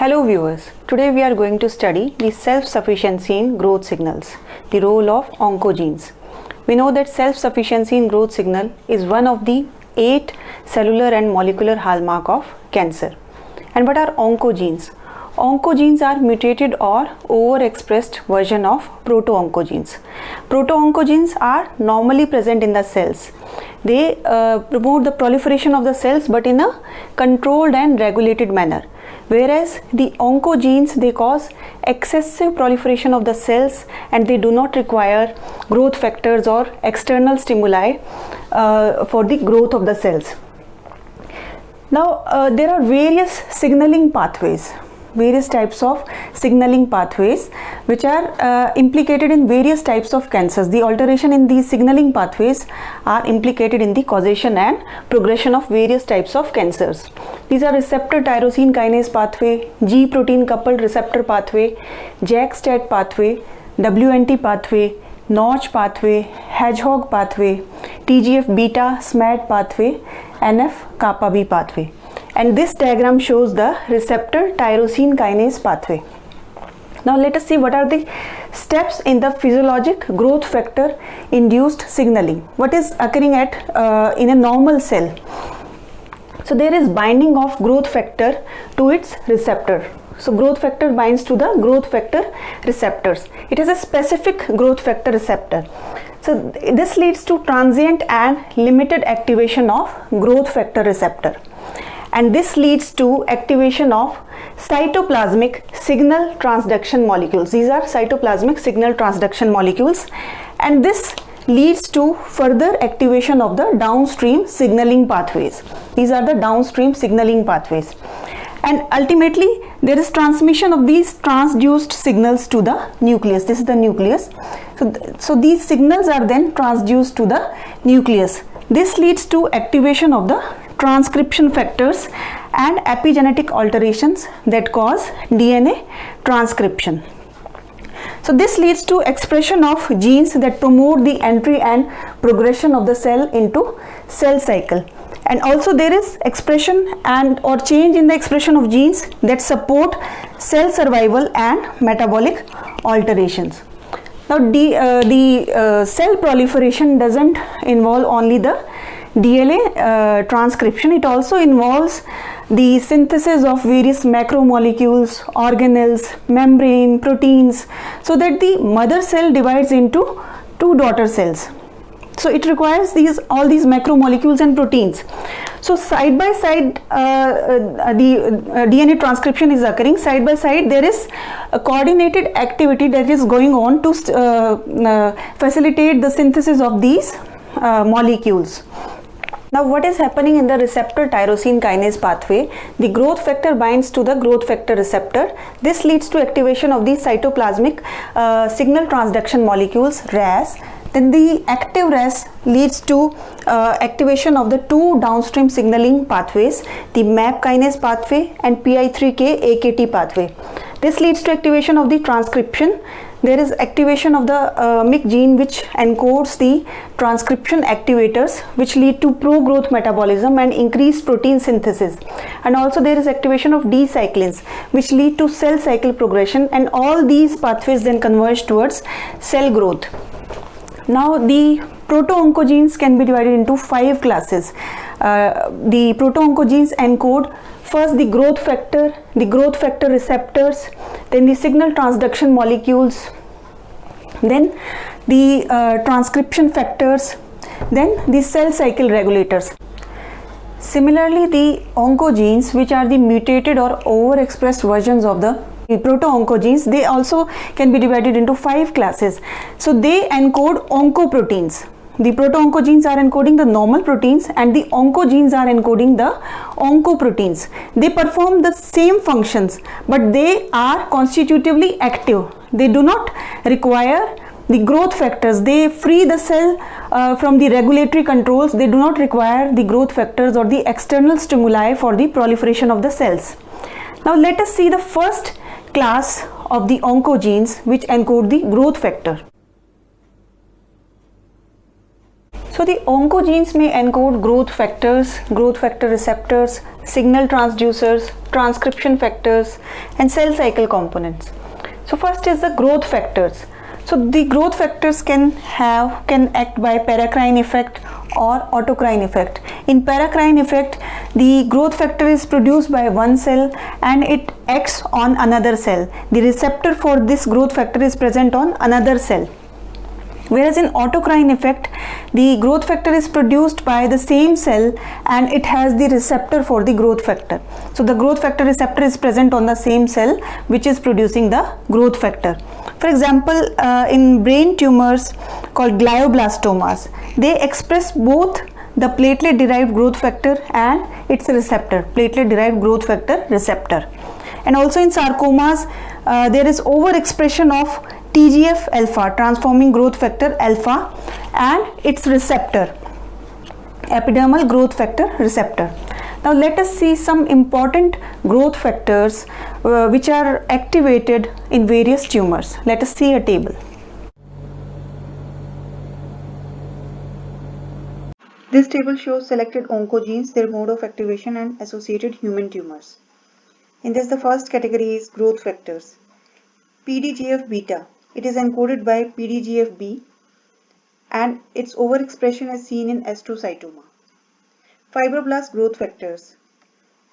Hello viewers, today we are going to study the self-sufficiency in growth signals, the role of oncogenes. We know that self-sufficiency in growth signal is one of the 8 cellular and molecular hallmark of cancer. And what are oncogenes? Oncogenes are mutated or overexpressed version of proto-oncogenes. Proto-oncogenes are normally present in the cells. They promote the proliferation of the cells but in a controlled and regulated manner. Whereas the oncogenes, they cause excessive proliferation of the cells and they do not require growth factors or external stimuli for the growth of the cells. Now there are various signaling pathways, various types of signaling pathways which are implicated in various types of cancers. The alteration in these signaling pathways are implicated in the causation and progression of various types of cancers. These are receptor tyrosine kinase pathway, G protein coupled receptor pathway, JAK-STAT pathway, WNT pathway, Notch pathway, Hedgehog pathway, TGF beta SMAD pathway, NF-kappa B pathway. And this diagram shows the receptor tyrosine kinase pathway. Now let us see what are the steps in the physiologic growth factor induced signaling. What is occurring at in a normal cell? So there is binding of growth factor to its receptor. So growth factor binds to the growth factor receptors. It has a specific growth factor receptor. So this leads to transient and limited activation of growth factor receptor. And this leads to activation of cytoplasmic signal transduction molecules. These are cytoplasmic signal transduction molecules, and this leads to further activation of the downstream signaling pathways. These are the downstream signaling pathways, and ultimately there is transmission of these transduced signals to the nucleus. This is the nucleus. So these signals are then transduced to the nucleus. This leads to activation of the transcription factors and epigenetic alterations that cause DNA transcription. So this leads to expression of genes that promote the entry and progression of the cell into cell cycle. And also there is expression and or change in the expression of genes that support cell survival and metabolic alterations. Now the cell proliferation doesn't involve only the DNA transcription. It also involves the synthesis of various macromolecules, organelles, membrane, proteins, so that the mother cell divides into 2 daughter cells. So it requires all these macromolecules and proteins. So side by side the DNA transcription is occurring. Side by side there is a coordinated activity that is going on to facilitate the synthesis of these molecules. Now what is happening in the receptor tyrosine kinase pathway? The growth factor binds to the growth factor receptor. This leads to activation of the cytoplasmic signal transduction molecules, RAS. Then the active RAS leads to activation of the 2 downstream signaling pathways, the MAP kinase pathway and PI3K AKT pathway. This leads to activation of the transcription. There is activation of the MYC gene which encodes the transcription activators which lead to pro-growth metabolism and increased protein synthesis. And also there is activation of D-cyclins which lead to cell cycle progression, and all these pathways then converge towards cell growth. Now the proto-oncogenes can be divided into 5 classes. The proto-oncogenes encode first the growth factor receptors, then the signal transduction molecules, then the transcription factors, then the cell cycle regulators. Similarly, the oncogenes, which are the mutated or overexpressed versions of the proto-oncogenes, they also can be divided into 5 classes. So they encode oncoproteins. The proto-oncogenes are encoding the normal proteins and the oncogenes are encoding the oncoproteins. They perform the same functions but they are constitutively active. They do not require the growth factors. They free the cell from the regulatory controls. They do not require the growth factors or the external stimuli for the proliferation of the cells. Now let us see the first class of the oncogenes which encode the growth factor. So the oncogenes may encode growth factor receptors, signal transducers, transcription factors, and cell cycle components. So first is the growth factors. So the growth factors can act by paracrine effect or autocrine effect. In paracrine effect, the growth factor is produced by one cell and it acts on another cell. The receptor for this growth factor is present on another cell. Whereas in autocrine effect, the growth factor is produced by the same cell and it has the receptor for the growth factor. So the growth factor receptor is present on the same cell which is producing the growth factor. For example, in brain tumors called glioblastomas, they express both the platelet derived growth factor and its receptor, platelet derived growth factor receptor. And also in sarcomas, there is overexpression of TGF alpha, transforming growth factor alpha, and its receptor, epidermal growth factor receptor. Now let us see some important growth factors which are activated in various tumors. Let us see a table. This table shows selected oncogenes, their mode of activation and associated human tumors. In this, the first category is growth factors. PDGF beta. It is encoded by PDGFB and its overexpression is seen in astrocytoma. Fibroblast growth factors.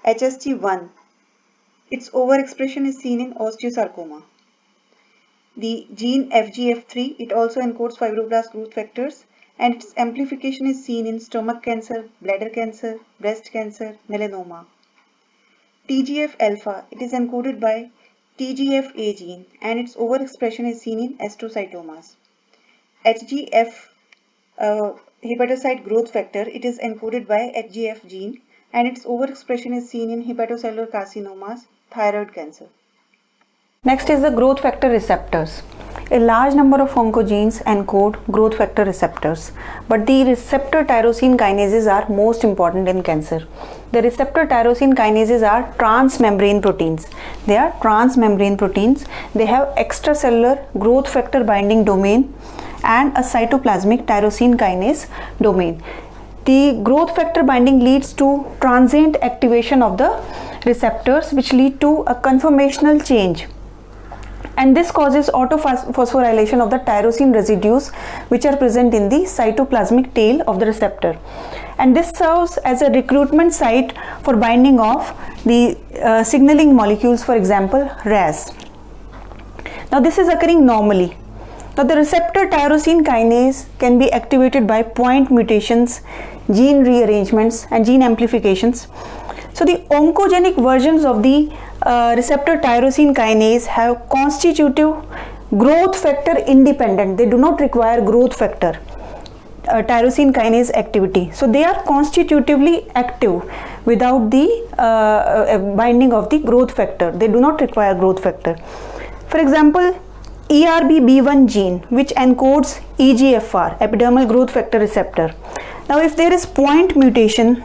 HSG1. Its overexpression is seen in osteosarcoma. The gene FGF3, it also encodes fibroblast growth factors and its amplification is seen in stomach cancer, bladder cancer, breast cancer, melanoma. TGF alpha, it is encoded by TGF-A gene and its overexpression is seen in astrocytomas. HGF hepatocyte growth factor, it is encoded by HGF gene and its overexpression is seen in hepatocellular carcinomas, thyroid cancer. Next is the growth factor receptors. A large number of oncogenes encode growth factor receptors, but the receptor tyrosine kinases are most important in cancer. The receptor tyrosine kinases are transmembrane proteins. They are transmembrane proteins. They have extracellular growth factor binding domain and a cytoplasmic tyrosine kinase domain. The growth factor binding leads to transient activation of the receptors, which lead to a conformational change, and this causes autophosphorylation of the tyrosine residues which are present in the cytoplasmic tail of the receptor, and this serves as a recruitment site for binding of the signaling molecules, for example RAS. Now this is occurring normally. Now the receptor tyrosine kinase can be activated by point mutations, gene rearrangements and gene amplifications. So the oncogenic versions of the receptor tyrosine kinase have constitutive growth factor independent. They do not require growth factor tyrosine kinase activity. So they are constitutively active without the binding of the growth factor. They do not require growth factor. For example, ERBB1 gene, which encodes EGFR, epidermal growth factor receptor. Now if there is point mutation,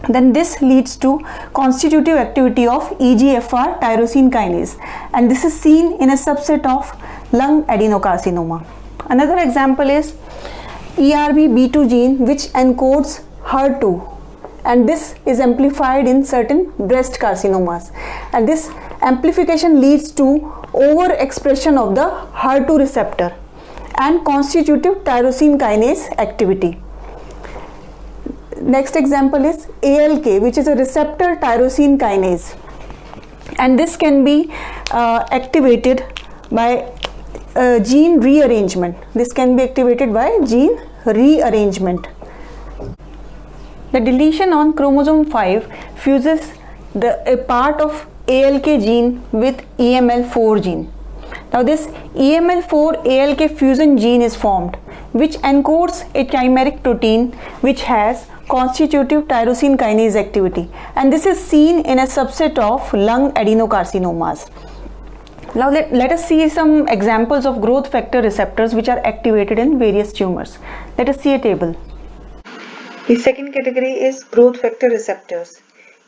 then this leads to constitutive activity of EGFR tyrosine kinase, and this is seen in a subset of lung adenocarcinoma. Another example is ERBB2 gene, which encodes HER2, and this is amplified in certain breast carcinomas, and this amplification leads to overexpression of the HER2 receptor and constitutive tyrosine kinase activity. Next example is ALK, which is a receptor tyrosine kinase, and this can be activated by gene rearrangement. This can be activated by gene rearrangement. The deletion on chromosome 5 fuses a part of ALK gene with EML4 gene. Now this EML4 ALK fusion gene is formed, which encodes a chimeric protein which has constitutive tyrosine kinase activity, and this is seen in a subset of lung adenocarcinomas. Now let us see some examples of growth factor receptors which are activated in various tumors. Let us see a table. The second category is growth factor receptors.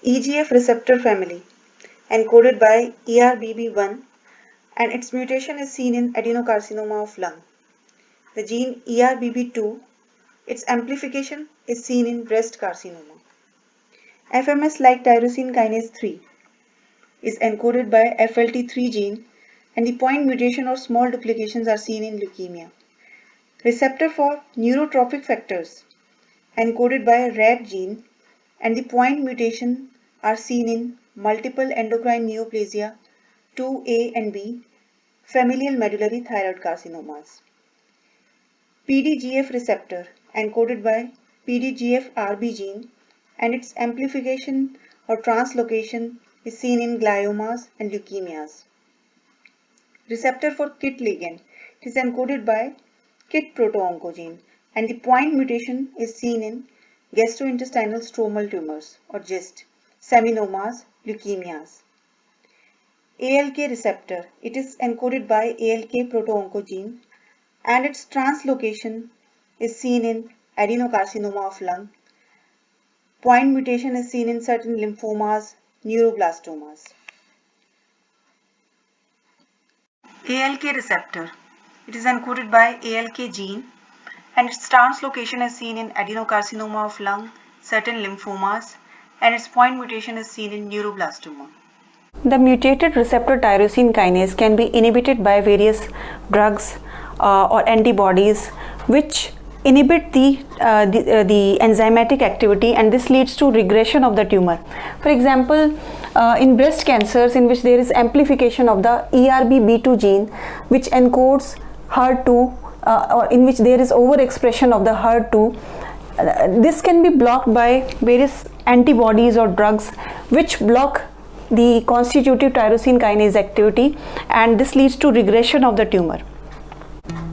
EGF receptor family, encoded by ERBB1, and its mutation is seen in adenocarcinoma of lung. The gene ERBB2 Its amplification is seen in breast carcinoma. FMS like tyrosine kinase 3 is encoded by FLT3 gene and the point mutation or small duplications are seen in leukemia. Receptor for neurotrophic factors encoded by RAD gene and the point mutation are seen in multiple endocrine neoplasia 2A and B, familial medullary thyroid carcinomas. PDGF receptor encoded by PDGF-RB gene and its amplification or translocation is seen in gliomas and leukemias. Receptor for KIT ligand is encoded by KIT proto-oncogene and the point mutation is seen in gastrointestinal stromal tumors or GIST, seminomas, leukemias. ALK receptor, it is encoded by ALK proto-oncogene and its translocation is seen in adenocarcinoma of lung. Point mutation is seen in certain lymphomas, neuroblastomas. ALK receptor, it is encoded by ALK gene and its translocation is seen in adenocarcinoma of lung, certain lymphomas, and its point mutation is seen in neuroblastoma. The mutated receptor tyrosine kinase can be inhibited by various drugs or antibodies which inhibit the enzymatic activity, and this leads to regression of the tumor. For example, in breast cancers in which there is amplification of the ERBB2 gene which encodes HER2 or in which there is overexpression of the HER2, this can be blocked by various antibodies or drugs which block the constitutive tyrosine kinase activity, and this leads to regression of the tumor.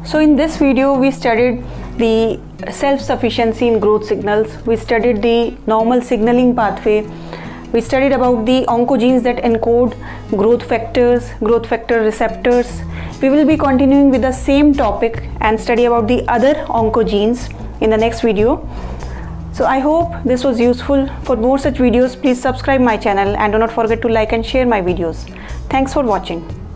So in this video we studied the self-sufficiency in growth signals, we studied the normal signaling pathway, we studied about the oncogenes that encode growth factors, growth factor receptors. We will be continuing with the same topic and study about the other oncogenes in the next video. So I hope this was useful. For more such videos, please subscribe my channel and do not forget to like and share my videos. Thanks for watching.